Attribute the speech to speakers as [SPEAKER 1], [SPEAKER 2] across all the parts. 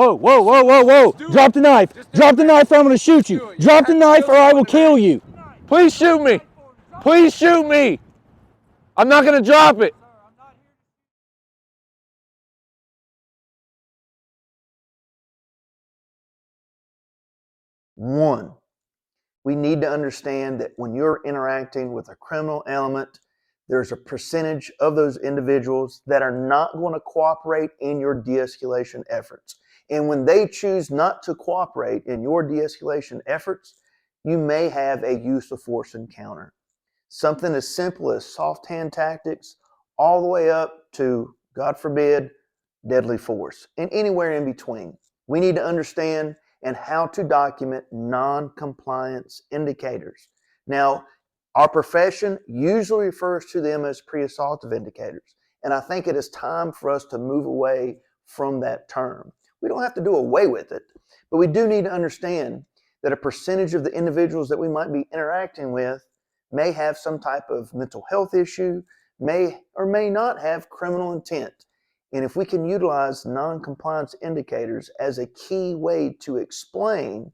[SPEAKER 1] Whoa, whoa, whoa, whoa, whoa. Drop the knife. Drop the knife or I'm going to shoot you. Drop the knife or I will kill you.
[SPEAKER 2] Please shoot me. Please shoot me. I'm not going to drop it.
[SPEAKER 3] One, we need to understand that when you're interacting with a criminal element, there's a percentage of those individuals that are not going to cooperate in your de-escalation efforts. And when they choose not to cooperate in your de-escalation efforts, you may have a use of force encounter. Something as simple as soft hand tactics, all the way up to, God forbid, deadly force, and anywhere in between. We need to understand and how to document non-compliance indicators. Now, our profession usually refers to them as pre-assaultive indicators, and I think it is time for us to move away from that term. We don't have to do away with it, but we do need to understand that a percentage of the individuals that we might be interacting with may have some type of mental health issue, may or may not have criminal intent. And if we can utilize non-compliance indicators as a key way to explain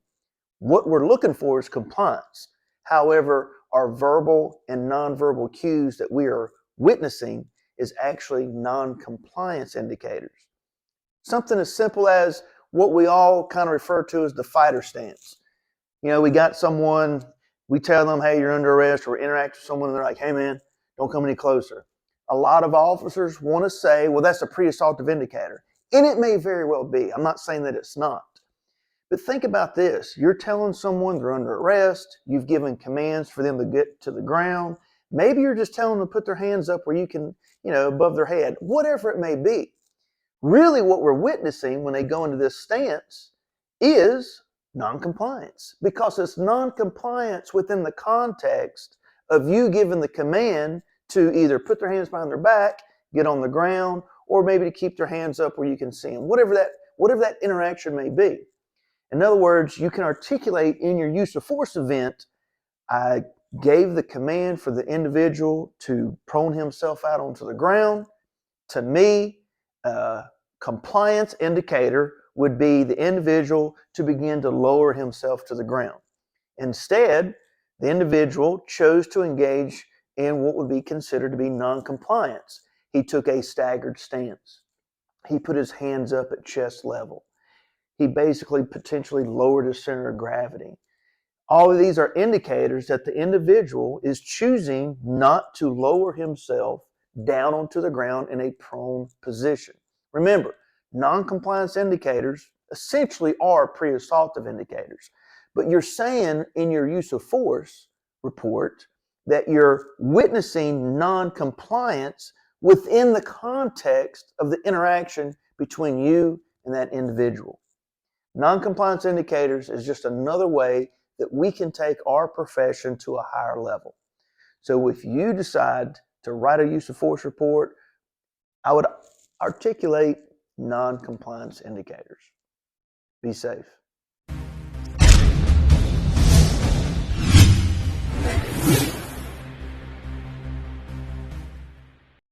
[SPEAKER 3] what we're looking for is compliance. However, our verbal and nonverbal cues that we are witnessing is actually non-compliance indicators. Something as simple as what we all kind of refer to as the fighter stance. You know, we got someone, we tell them, hey, you're under arrest, or we interact with someone and they're like, hey man, don't come any closer. A lot of officers want to say, well, that's a pre-assaultive indicator. And it may very well be. I'm not saying that it's not. But think about this. You're telling someone they're under arrest. You've given commands for them to get to the ground. Maybe you're just telling them to put their hands up where you can, above their head, whatever it may be. Really what we're witnessing when they go into this stance is non-compliance, because it's non-compliance within the context of you giving the command to either put their hands behind their back, get on the ground, or maybe to keep their hands up where you can see them, whatever that interaction may be. In other words, you can articulate in your use of force event, I gave the command for the individual to prone himself out onto the ground. To me, compliance indicator would be the individual to begin to lower himself to the ground. Instead, the individual chose to engage in what would be considered to be non-compliance. He took a staggered stance. He put his hands up at chest level. He basically potentially lowered his center of gravity. All of these are indicators that the individual is choosing not to lower himself down onto the ground in a prone position. Remember, non-compliance indicators essentially are pre-assaultive indicators. But you're saying in your use of force report that you're witnessing non-compliance within the context of the interaction between you and that individual. Non-compliance indicators is just another way that we can take our profession to a higher level. So if you decide to write a use of force report, I would articulate non-compliance indicators. Be safe.